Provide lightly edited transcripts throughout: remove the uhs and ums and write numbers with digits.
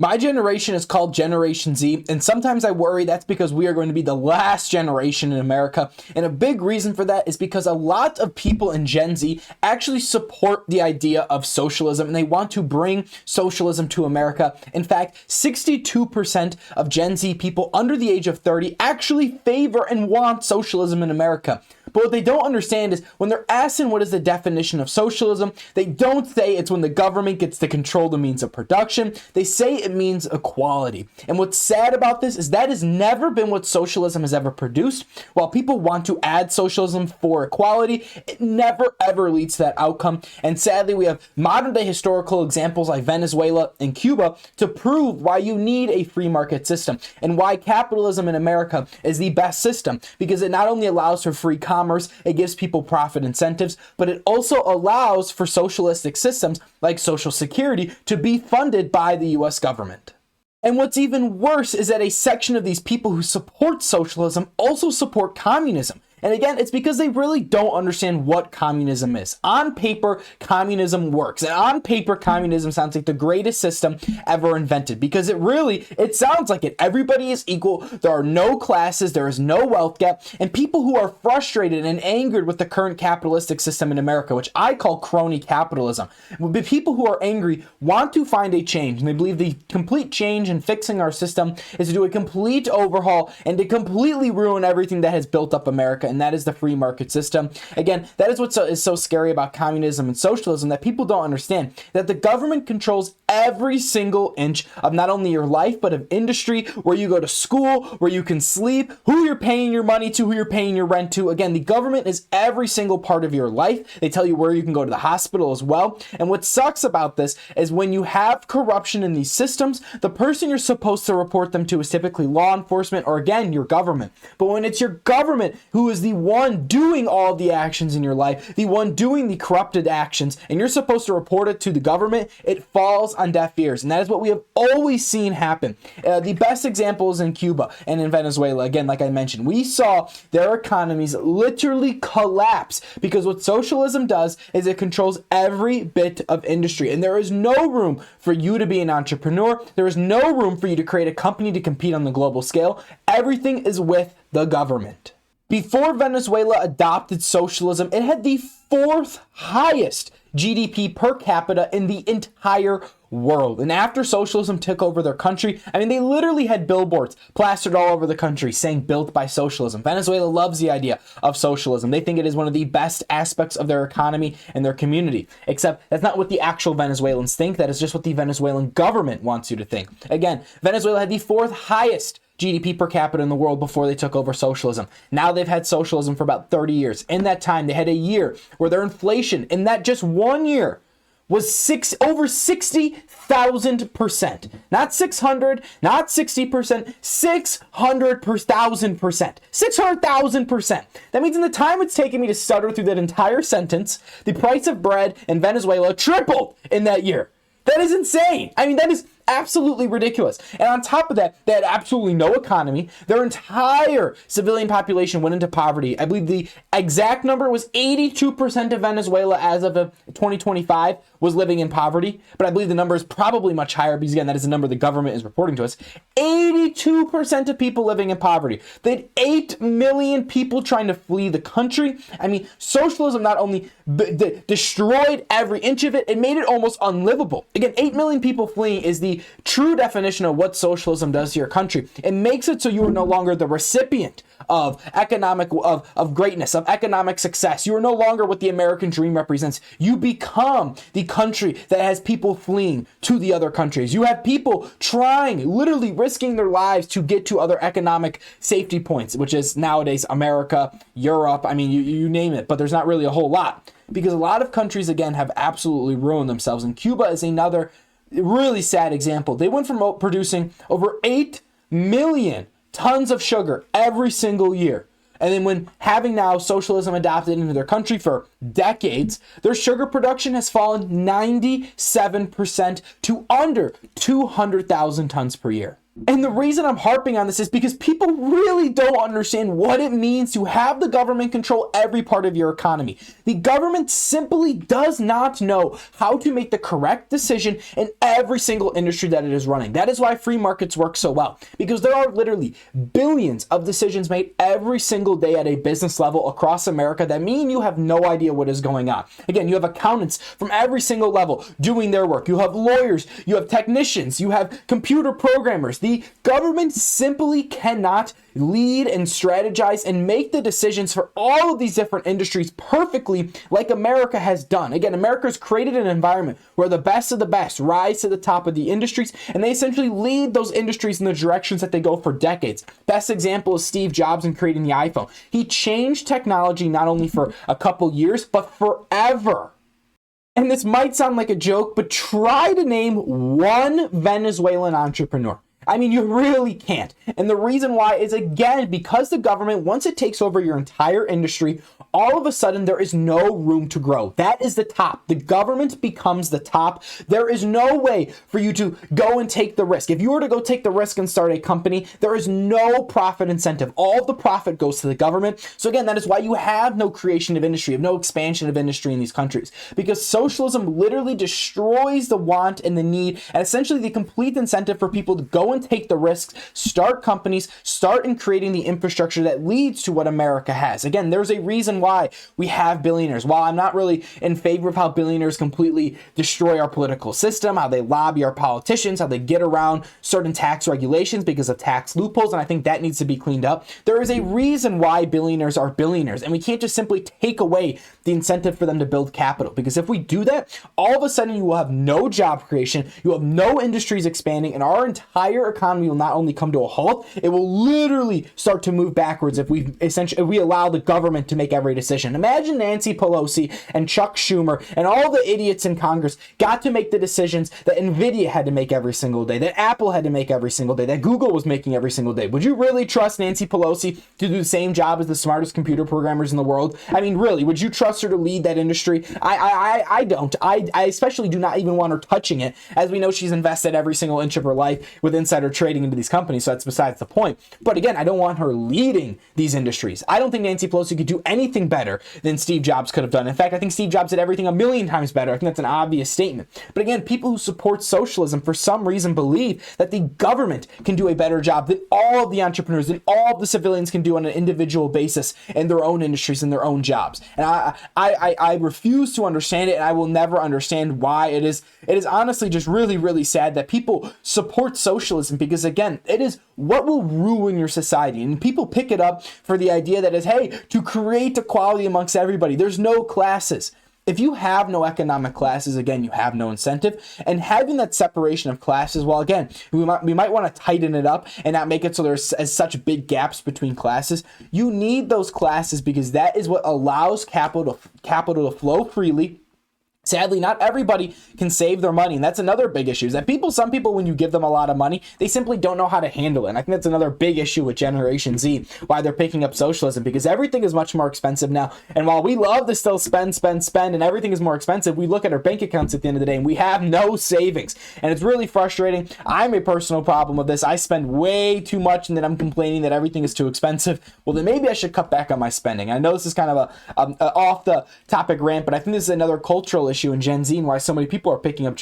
My generation is called Generation Z, and sometimes I worry that's because we are going to be the last generation in America. And a big reason for that is because a lot of people in Gen Z actually support the idea of socialism, and they want to bring socialism to America. In fact, 62% of Gen Z people under the age of 30 actually favor and want socialism in America. But what they don't understand is when they're asked what is the definition of socialism, they don't say it's when the government gets to control the means of production. They say it means equality. And what's sad about this is that has never been what socialism has ever produced. While people want to add socialism for equality, it never ever leads to that outcome. And sadly, we have modern day historical examples like Venezuela and Cuba to prove why you need a free market system and why capitalism in America is the best system, because it not only allows for free commerce, it gives people profit incentives, but it also allows for socialistic systems like Social Security to be funded by the US government. And what's even worse is that a section of these people who support socialism also support communism. And again, it's because they really don't understand what communism is. On paper, communism works. And on paper, communism sounds like the greatest system ever invented, because it sounds like it. Everybody is equal. There are no classes. There is no wealth gap. And people who are frustrated and angered with the current capitalistic system in America, which I call crony capitalism, the people who are angry want to find a change. And they believe the complete change in fixing our system is to do a complete overhaul and to completely ruin everything that has built up America. And that is the free market system. Again, that is what is so scary about communism and socialism, that people don't understand that the government controls every single inch of not only your life, but of industry, where you go to school, where you can sleep, who you're paying your money to, who you're paying your rent to. Again, the government is every single part of your life. They tell you where you can go to the hospital as well. And what sucks about this is when you have corruption in these systems, the person you're supposed to report them to is typically law enforcement or, again, your government. But when it's your government who is the one doing all the actions in your life, the one doing the corrupted actions, and you're supposed to report it to the government, it falls on deaf ears. And that is what we have always seen happen. The best example is in Cuba and in Venezuela. Again, like I mentioned, we saw their economies literally collapse because what socialism does is it controls every bit of industry. And there is no room for you to be an entrepreneur. There is no room for you to create a company to compete on the global scale. Everything is with the government. Before Venezuela adopted socialism, it had the fourth highest GDP per capita in the entire world. And after socialism took over their country, they literally had billboards plastered all over the country saying built by socialism. Venezuela loves the idea of socialism. They think it is one of the best aspects of their economy and their community. Except that's not what the actual Venezuelans think. That is just what the Venezuelan government wants you to think. Again, Venezuela had the fourth highest GDP per capita in the world before they took over socialism. Now they've had socialism for about 30 years. In that time, they had a year where their inflation in that just 1 year was over 60,000%. Not 600, not 60%, 600,000%. 600,000%. That means in the time it's taken me to stutter through that entire sentence, the price of bread in Venezuela tripled in that year. That is insane. That is absolutely ridiculous. And on top of that, they had absolutely no economy. Their entire civilian population went into poverty. I believe the exact number was 82% of Venezuela as of 2025 was living in poverty. But I believe the number is probably much higher because, again, that is the number the government is reporting to us. 82% of people living in poverty. They had 8 million people trying to flee the country. Socialism not only destroyed every inch of it, it made it almost unlivable. Again, 8 million people fleeing is the true definition of what socialism does to your country. It makes it so you are no longer the recipient of greatness, of economic success. You are no longer what the American dream represents. You become the country that has people fleeing to the other countries. You have people trying, literally risking their lives to get to other economic safety points, which is nowadays America, Europe, you name it, but there's not really a whole lot. Because a lot of countries, again, have absolutely ruined themselves. And Cuba is another really sad example. They went from producing over 8 million tons of sugar every single year. And then when having now socialism adopted into their country for decades, their sugar production has fallen 97% to under 200,000 tons per year. And the reason I'm harping on this is because people really don't understand what it means to have the government control every part of your economy. The government simply does not know how to make the correct decision in every single industry that it is running. That is why free markets work so well, because there are literally billions of decisions made every single day at a business level across America that mean you have no idea what is going on. Again, you have accountants from every single level doing their work. You have lawyers, you have technicians, you have computer programmers. The government simply cannot lead and strategize and make the decisions for all of these different industries perfectly like America has done. Again, America has created an environment where the best of the best rise to the top of the industries, and they essentially lead those industries in the directions that they go for decades. Best example is Steve Jobs in creating the iPhone. He changed technology not only for a couple years, but forever. And this might sound like a joke, but try to name one Venezuelan entrepreneur. I mean, you really can't. And the reason why is, again, because the government, once it takes over your entire industry, all of a sudden there is no room to grow. That is the top. The government becomes the top. There is no way for you to go and take the risk. If you were to go take the risk and start a company, there is no profit incentive. All of the profit goes to the government. So again, that is why you have no creation of industry, no expansion of industry in these countries, because socialism literally destroys the want and the need and essentially the complete incentive for people to go and take the risks, start companies, start in creating the infrastructure that leads to what America has. Again, there's a reason why we have billionaires. While I'm not really in favor of how billionaires completely destroy our political system, how they lobby our politicians, how they get around certain tax regulations because of tax loopholes, and I think that needs to be cleaned up, there is a reason why billionaires are billionaires, and we can't just simply take away the incentive for them to build capital, because if we do that, all of a sudden you will have no job creation, you have no industries expanding, and our entire economy will not only come to a halt, it will literally start to move backwards if we allow the government to make every decision. Imagine Nancy Pelosi and Chuck Schumer and all the idiots in Congress got to make the decisions that Nvidia had to make every single day, that Apple had to make every single day, that Google was making every single day. Would you really trust Nancy Pelosi to do the same job as the smartest computer programmers in the world? I mean, really, would you trust her to lead that industry? I don't. I especially do not even want her touching it, as we know she's invested every single inch of her life with insider trading into these companies, so that's besides the point. But again, I don't want her leading these industries. I don't think Nancy Pelosi could do anything better than Steve Jobs could have done. In fact, I think Steve Jobs did everything a million times better. I think that's an obvious statement. But again, people who support socialism for some reason believe that the government can do a better job than all of the entrepreneurs, than all of the civilians can do on an individual basis in their own industries and their own jobs. And I refuse to understand it, and I will never understand why. It is honestly just really, really sad that people support socialism, because again, it is what will ruin your society. And people pick it up for the idea that is, hey, to create equality amongst everybody. There's no classes. If you have no economic classes, again, you have no incentive. And having that separation of classes, well, again, we might want to tighten it up and not make it so there's such big gaps between classes. You need those classes because that is what allows capital to flow freely. Sadly, not everybody can save their money, and that's another big issue, is that some people, when you give them a lot of money, they simply don't know how to handle it. And I think that's another big issue with Generation Z, why they're picking up socialism, because everything is much more expensive now. And while we love to still spend, and everything is more expensive, we look at our bank accounts at the end of the day, and we have no savings. And it's really frustrating. I'm a personal problem with this. I spend way too much, and then I'm complaining that everything is too expensive. Well, then maybe I should cut back on my spending. I know this is kind of a off-the-topic rant, but I think this is another cultural issue in Gen Z and why so many people are picking up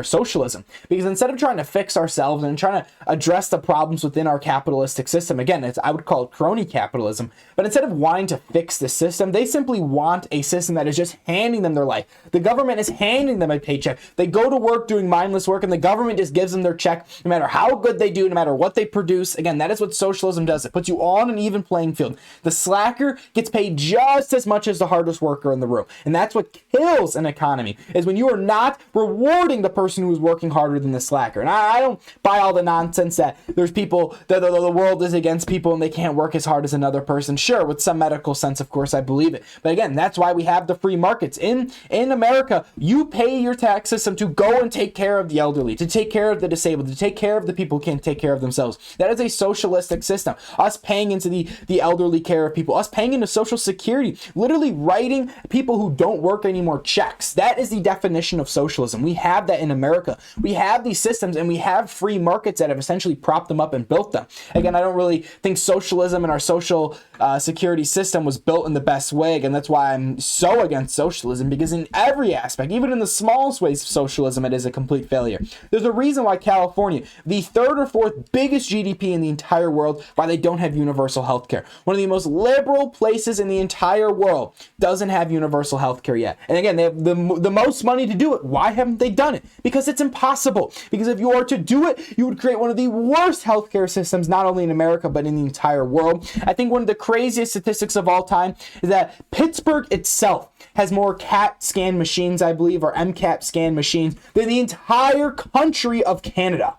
socialism, because instead of trying to fix ourselves and trying to address the problems within our capitalistic system, again, I would call it crony capitalism, but instead of wanting to fix the system, they simply want a system that is just handing them their life. The government is handing them a paycheck. They go to work doing mindless work, and the government just gives them their check no matter how good they do, no matter what they produce. Again, that is what socialism does. It puts you on an even playing field. The slacker gets paid just as much as the hardest worker in the room, and that's what kills an economy, is when you are not rewarding the person who is working harder than the slacker. And I don't buy all the nonsense that there's people, that the world is against people and they can't work as hard as another person. Sure, with some medical sense, of course, I believe it. But again, that's why we have the free markets. In America, you pay your tax system to go and take care of the elderly, to take care of the disabled, to take care of the people who can't take care of themselves. That is a socialistic system. Us paying into the elderly care of people, us paying into Social Security, literally writing people who don't work anymore checks. That That is the definition of socialism. We have that in America. We have these systems and we have free markets that have essentially propped them up and built them. Again, I don't really think socialism and our social security system was built in the best way. Again, that's why I'm so against socialism, because in every aspect, even in the smallest ways of socialism, it is a complete failure. There's a reason why California, the third or fourth biggest GDP in the entire world, why they don't have universal health care. One of the most liberal places in the entire world doesn't have universal health care yet. And again, they have the most money to do it. Why haven't they done it? Because it's impossible. Because if you were to do it, you would create one of the worst healthcare systems, not only in America, but in the entire world. I think one of the craziest statistics of all time is that Pittsburgh itself has more CAT scan machines, I believe, or MCAT scan machines than the entire country of Canada.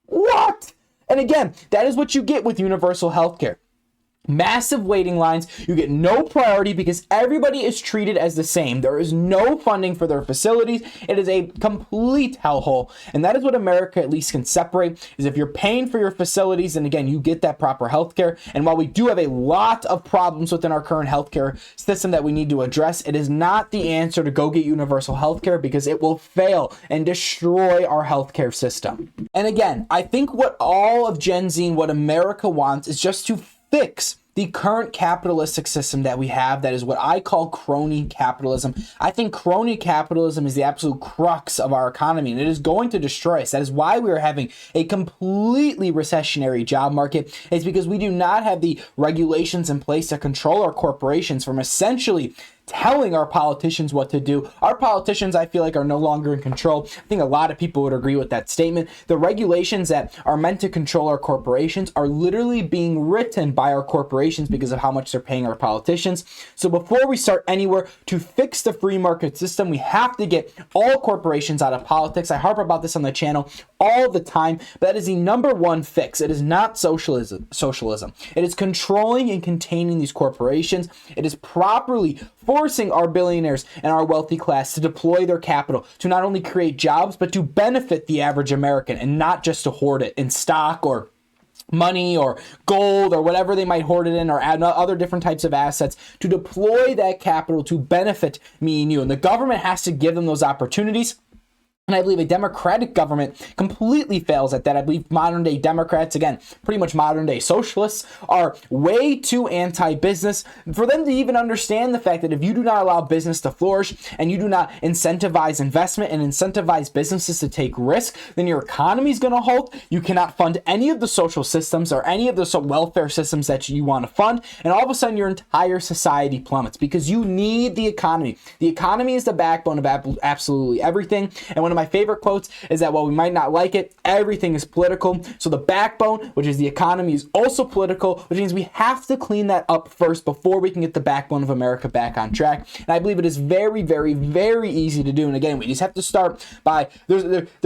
What? And again, that is what you get with universal healthcare. Massive waiting lines. You get no priority because everybody is treated as the same. There is no funding for their facilities. It is a complete hellhole. And that is what America at least can separate, is if you're paying for your facilities, and again, you get that proper healthcare. And while we do have a lot of problems within our current healthcare system that we need to address, it is not the answer to go get universal healthcare, because it will fail and destroy our healthcare system. And again, I think what all of Gen Z and what America wants is just to fix the current capitalistic system that we have, that is what I call crony capitalism. I think crony capitalism is the absolute crux of our economy, and it is going to destroy us. That is why we are having a completely recessionary job market. It's because we do not have the regulations in place to control our corporations from essentially telling our politicians what to do. Our politicians, I feel like, are no longer in control. I think a lot of people would agree with that statement. The regulations that are meant to control our corporations are literally being written by our corporations because of how much they're paying our politicians. So before we start anywhere to fix the free market system, we have to get all corporations out of politics. I harp about this on the channel all the time, but that is the number one fix. It is not socialism. It is controlling and containing these corporations. It is properly forcing our billionaires and our wealthy class to deploy their capital to not only create jobs, but to benefit the average American, and not just to hoard it in stock or money or gold or whatever they might hoard it in, or add other different types of assets, to deploy that capital to benefit me and you. And the government has to give them those opportunities. And I believe a democratic government completely fails at that. I believe modern day Democrats, again, pretty much modern day socialists, are way too anti-business for them to even understand the fact that if you do not allow business to flourish and you do not incentivize investment and incentivize businesses to take risk, then your economy is going to halt. You cannot fund any of the social systems or any of the welfare systems that you want to fund. And all of a sudden, your entire society plummets because you need the economy. The economy is the backbone of absolutely everything. And one of my favorite quotes is that while we might not like it, everything is political. So the backbone, which is the economy, is also political, which means we have to clean that up first before we can get the backbone of America back on track. And I believe it is very, very, very easy to do. And again, we just have to start by, there's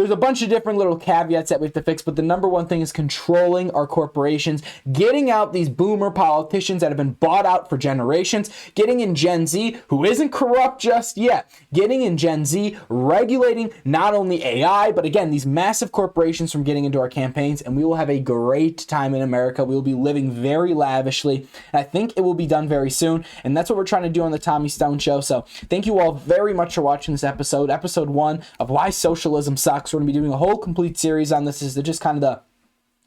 a bunch of different little caveats that we have to fix, but the number one thing is controlling our corporations, getting out these boomer politicians that have been bought out for generations, getting in Gen Z, who isn't corrupt just yet, getting in Gen Z, regulating not only AI, but again, these massive corporations from getting into our campaigns, and we will have a great time in America. We will be living very lavishly, and I think it will be done very soon, and that's what we're trying to do on the Tommy Stone Show. So thank you all very much for watching this episode 1 of Why Socialism Sucks. We're going to be doing a whole complete series on this. This is just kind of the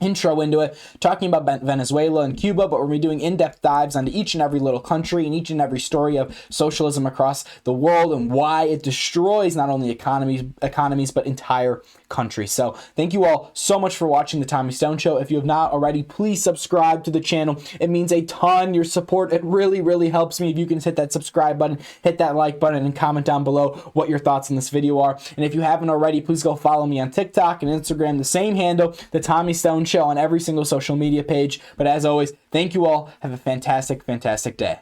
intro into it, talking about Venezuela and Cuba, but we're going to be doing in-depth dives onto each and every little country and each and every story of socialism across the world and why it destroys not only economies, but entire countries. So thank you all so much for watching the Tommy Stone Show. If you have not already, please subscribe to the channel. It means a ton. Your support, it really, really helps me. If you can hit that subscribe button, hit that like button, and comment down below what your thoughts on this video are. And if you haven't already, please go follow me on TikTok and Instagram, the same handle, the Tommy Stone Show, on every single social media page. But as always, thank you all. Have a fantastic, fantastic day.